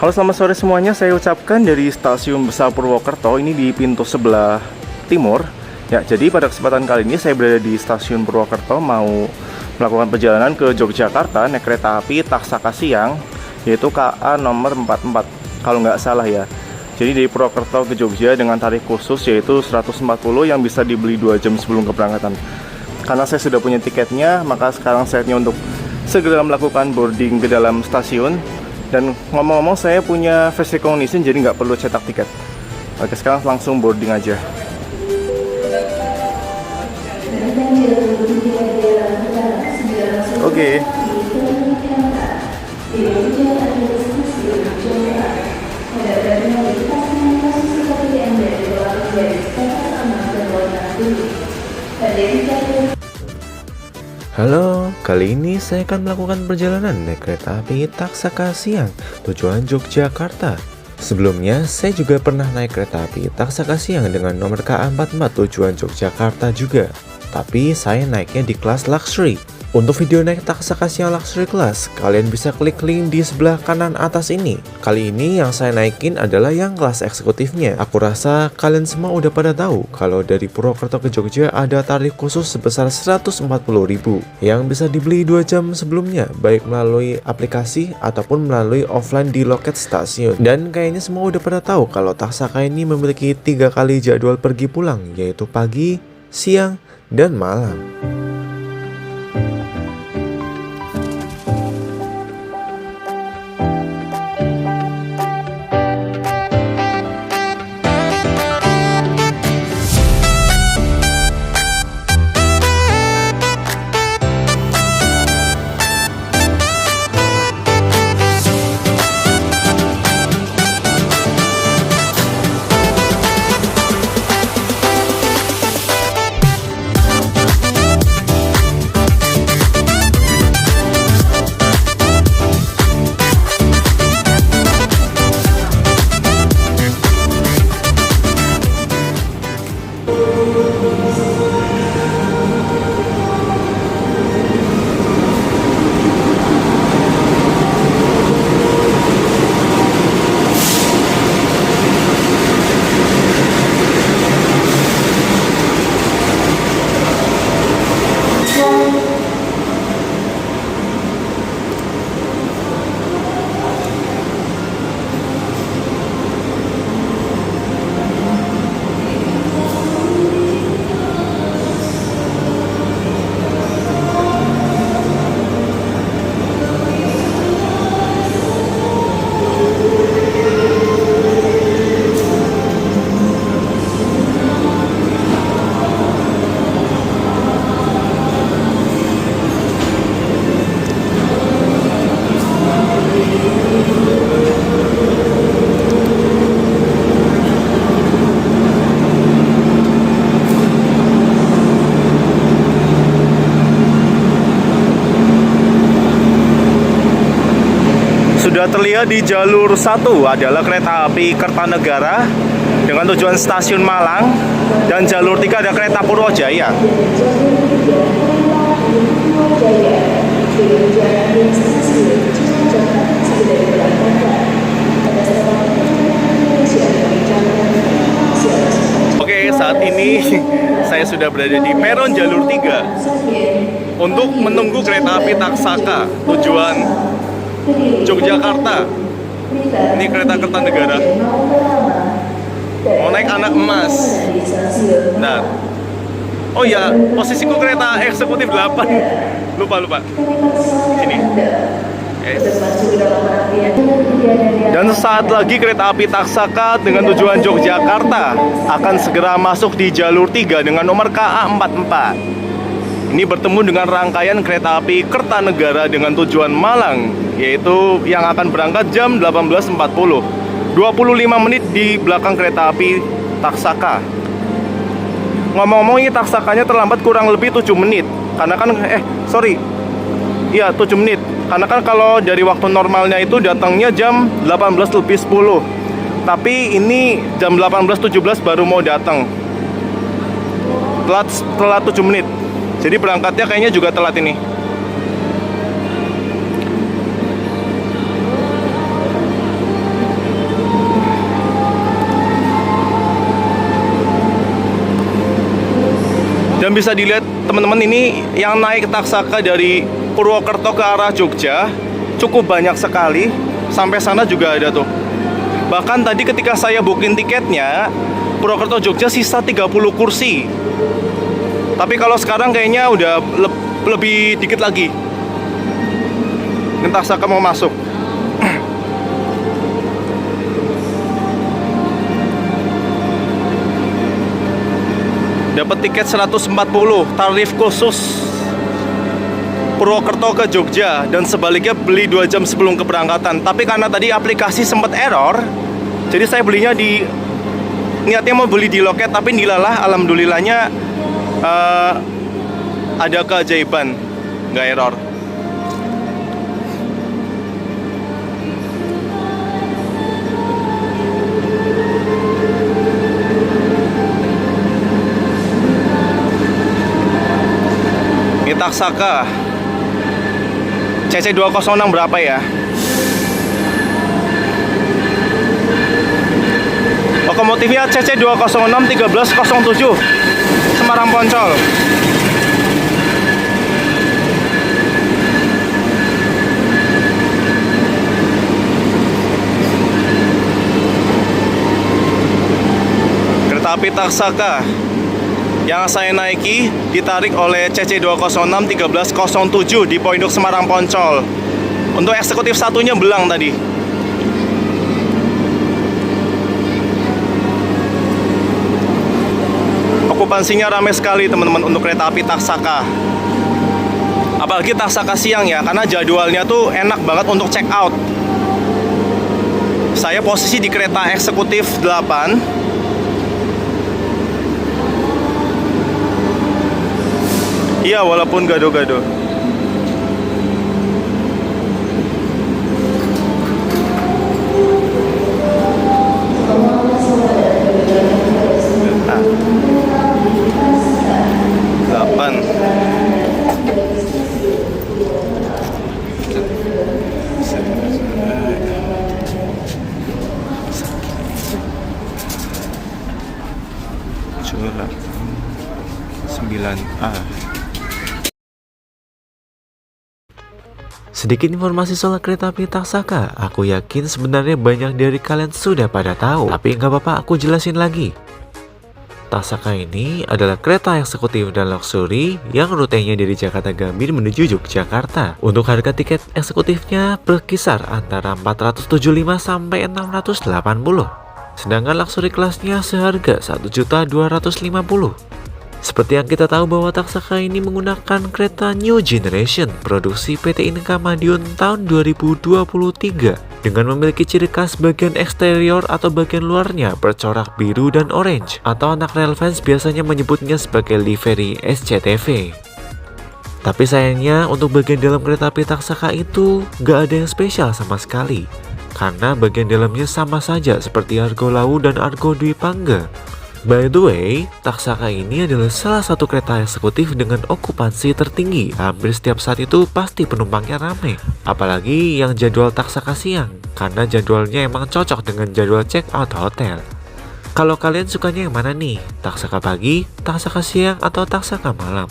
Halo, selamat sore semuanya. Saya ucapkan dari Stasiun Besar Purwokerto, ini di pintu sebelah timur. Ya, jadi pada kesempatan kali ini saya berada di Stasiun Purwokerto, mau melakukan perjalanan ke Yogyakarta naik kereta api Taksaka Siang, yaitu KA nomor 44 kalau nggak salah ya. Jadi dari Purwokerto ke Jogja dengan tarif khusus yaitu 140 yang bisa dibeli 2 jam sebelum keberangkatan. Karena saya sudah punya tiketnya, maka sekarang saatnya untuk segera melakukan boarding ke dalam stasiun. Dan ngomong-ngomong, saya punya face recognition, jadi nggak perlu cetak tiket. Oke, sekarang langsung boarding aja. Oke. Halo, kali ini saya akan melakukan perjalanan naik kereta api Taksaka Siang tujuan Yogyakarta. Sebelumnya, saya juga pernah naik kereta api Taksaka Siang dengan nomor KA44 tujuan Yogyakarta juga. Tapi saya naiknya di kelas luxury. Untuk video naik Taksaka Siang luxury class, kalian bisa klik link di sebelah kanan atas ini. Kali ini yang saya naikin adalah yang kelas eksekutifnya. Aku rasa kalian semua udah pada tahu kalau dari Purwokerto ke Jogja ada tarif khusus sebesar 140.000 yang bisa dibeli 2 jam sebelumnya, baik melalui aplikasi ataupun melalui offline di loket stasiun. Dan kayaknya semua udah pada tahu kalau Taksaka ini memiliki 3 kali jadwal pergi pulang, yaitu pagi, siang, dan malam. Sudah terlihat di jalur 1 adalah kereta api Kertanegara dengan tujuan stasiun Malang, dan jalur 3 ada kereta Purwojaya. Oke, saat ini saya sudah berada di peron jalur 3 untuk menunggu kereta api Taksaka tujuan Yogyakarta. Ini kereta Kertanegara. Mau naik anak emas. Nah. Oh ya, posisiku kereta eksekutif 8. Lupa. Sini. Yes. Dan saat lagi kereta api Taksaka dengan tujuan Yogyakarta akan segera masuk di jalur 3 dengan nomor KA44. Ini bertemu dengan rangkaian kereta api Kertanegara dengan tujuan Malang, yaitu yang akan berangkat jam 18.40. 25 menit di belakang kereta api Taksaka. Ngomong-ngomong, ini Taksakanya terlambat kurang lebih 7 menit. Karena kan, 7 menit. Karena kan kalau dari waktu normalnya itu datangnya jam 18.10. Tapi ini jam 18.17 baru mau datang. Telat 7 menit. Jadi berangkatnya kayaknya juga telat ini. Dan bisa dilihat teman-teman, ini yang naik Taksaka dari Purwokerto ke arah Jogja cukup banyak sekali. Sampai sana juga ada tuh. Bahkan tadi ketika saya booking tiketnya, Purwokerto Jogja sisa 30 kursi. Tapi kalau sekarang kayaknya udah lebih dikit lagi. Ini Taksaka mau masuk. Dapat tiket 140, tarif khusus Purwokerto ke Jogja, dan sebaliknya beli 2 jam sebelum keberangkatan. Tapi karena tadi aplikasi sempat error, jadi saya belinya niatnya mau beli di loket, tapi dilalah alhamdulillahnya ada keajaiban, nggak error. Ini Taksaka CC206 berapa ya? Lokomotifnya CC206 1307 Semarang Poncol. Kereta api Taksaka yang saya naiki ditarik oleh CC206 1307 di Poinduk Semarang Poncol. Untuk eksekutif satunya belang tadi. Okupansinya ramai sekali teman-teman untuk kereta api Taksaka. Apalagi Taksaka siang ya, karena jadwalnya tuh enak banget untuk check out. Saya posisi di kereta eksekutif 8. Iya, walaupun gado-gado. Delapan. Sembilan. Sedikit informasi soal kereta api Taksaka. Aku yakin sebenarnya banyak dari kalian sudah pada tahu, tapi nggak apa-apa, aku jelasin lagi. Taksaka ini adalah kereta eksekutif dan luxury yang rutenya dari Jakarta Gambir menuju Yogyakarta. Untuk harga tiket eksekutifnya berkisar antara 475 sampai 680. Sedangkan luxury kelasnya seharga 1.250.000. Seperti yang kita tahu bahwa Taksaka ini menggunakan kereta New Generation produksi PT Inka Madiun tahun 2023 dengan memiliki ciri khas bagian eksterior atau bagian luarnya bercorak biru dan orange, atau anak rel fans biasanya menyebutnya sebagai livery SCTV. Tapi sayangnya untuk bagian dalam kereta api Taksaka itu gak ada yang spesial sama sekali, karena bagian dalamnya sama saja seperti Argo Lawu dan Argo Dwi Pangga. By the way, Taksaka ini adalah salah satu kereta eksekutif dengan okupansi tertinggi. Hampir setiap saat itu pasti penumpangnya ramai. Apalagi yang jadwal Taksaka siang, karena jadwalnya emang cocok dengan jadwal check out hotel. Kalau kalian sukanya yang mana nih? Taksaka pagi, Taksaka siang, atau Taksaka malam?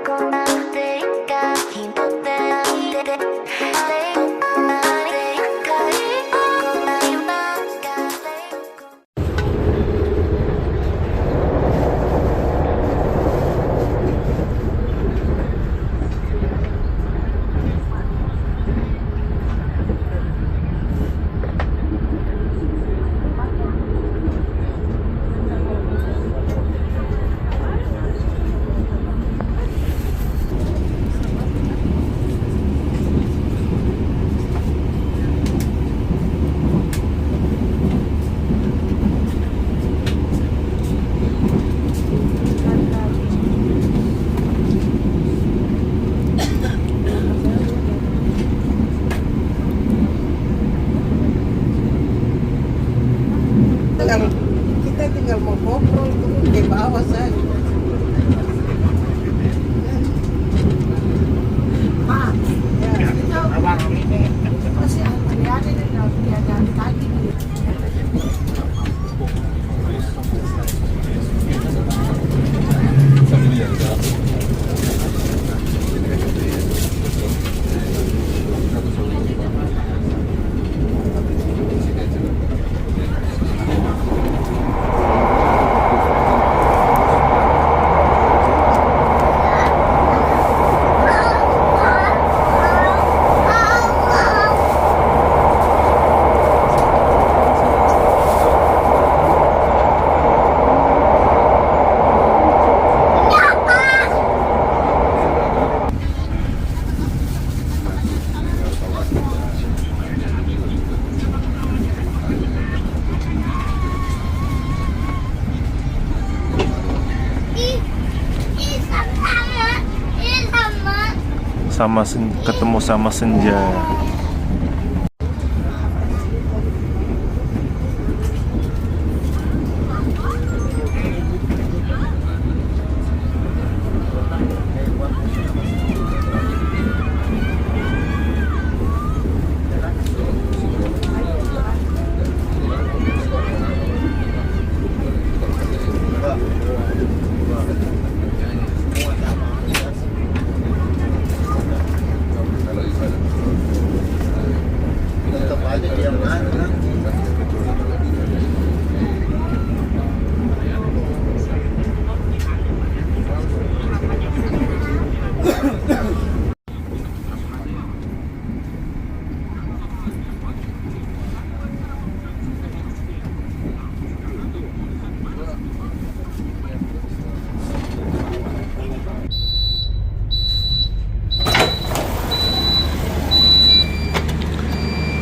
Go. tinggal mau ngobrol turun ke bawah saja. Pak, ya, itu masih ada nih kalau dia jalan kaki. Ketemu sama senja.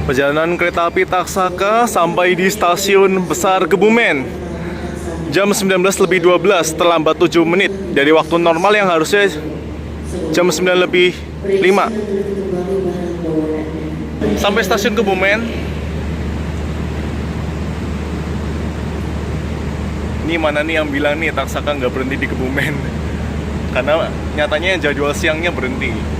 Perjalanan kereta api Taksaka sampai di stasiun besar Kebumen jam 19:12, terlambat 7 menit dari waktu normal yang harusnya jam 9:05. Sampai stasiun Kebumen. Ini mana nih yang bilang nih Taksaka nggak berhenti di Kebumen? Karena nyatanya yang jadwal siangnya berhenti.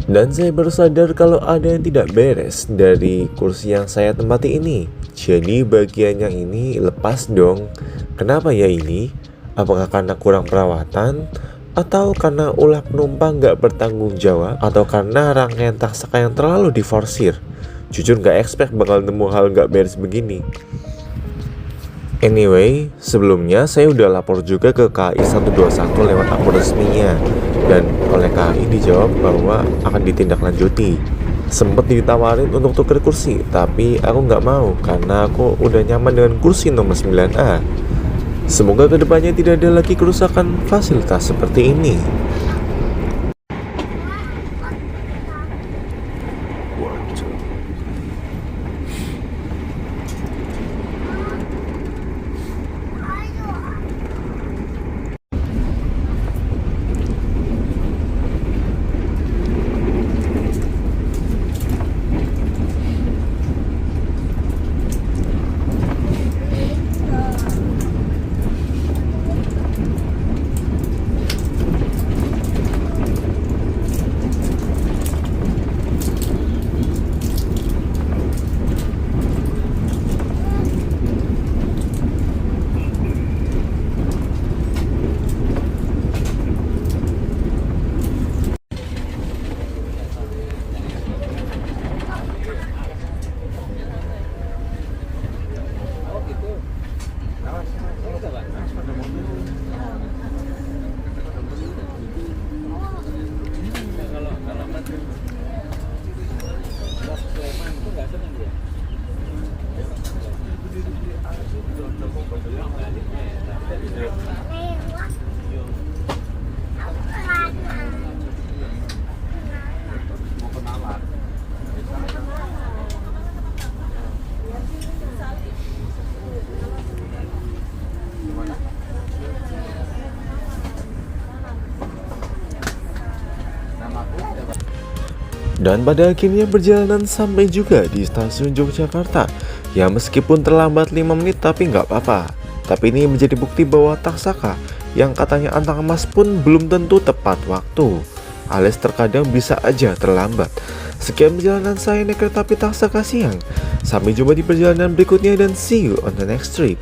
Dan saya baru sadar kalau ada yang tidak beres dari kursi yang saya tempati ini. Jadi bagian yang ini lepas dong. Kenapa ya ini? Apakah karena kurang perawatan? Atau karena ulah penumpang gak bertanggung jawab? Atau karena rangkaian Taksaka yang terlalu diforsir? Jujur gak expect bakal nemu hal gak beres begini. Anyway, sebelumnya saya udah lapor juga ke KAI 121 lewat akun resminya. Dan oleh KAI dijawab bahwa akan ditindaklanjuti. Sempet ditawarin untuk tuker kursi, tapi aku nggak mau karena aku udah nyaman dengan kursi nomor 9A. Semoga kedepannya tidak ada lagi kerusakan fasilitas seperti ini. Dan pada akhirnya perjalanan sampai juga di stasiun Yogyakarta. Ya meskipun terlambat 5 menit tapi nggak apa-apa. Tapi ini menjadi bukti bahwa Taksaka yang katanya antang emas pun belum tentu tepat waktu, alias terkadang bisa aja terlambat. Sekian perjalanan saya naik kereta api Taksaka siang. Sampai jumpa di perjalanan berikutnya dan see you on the next trip.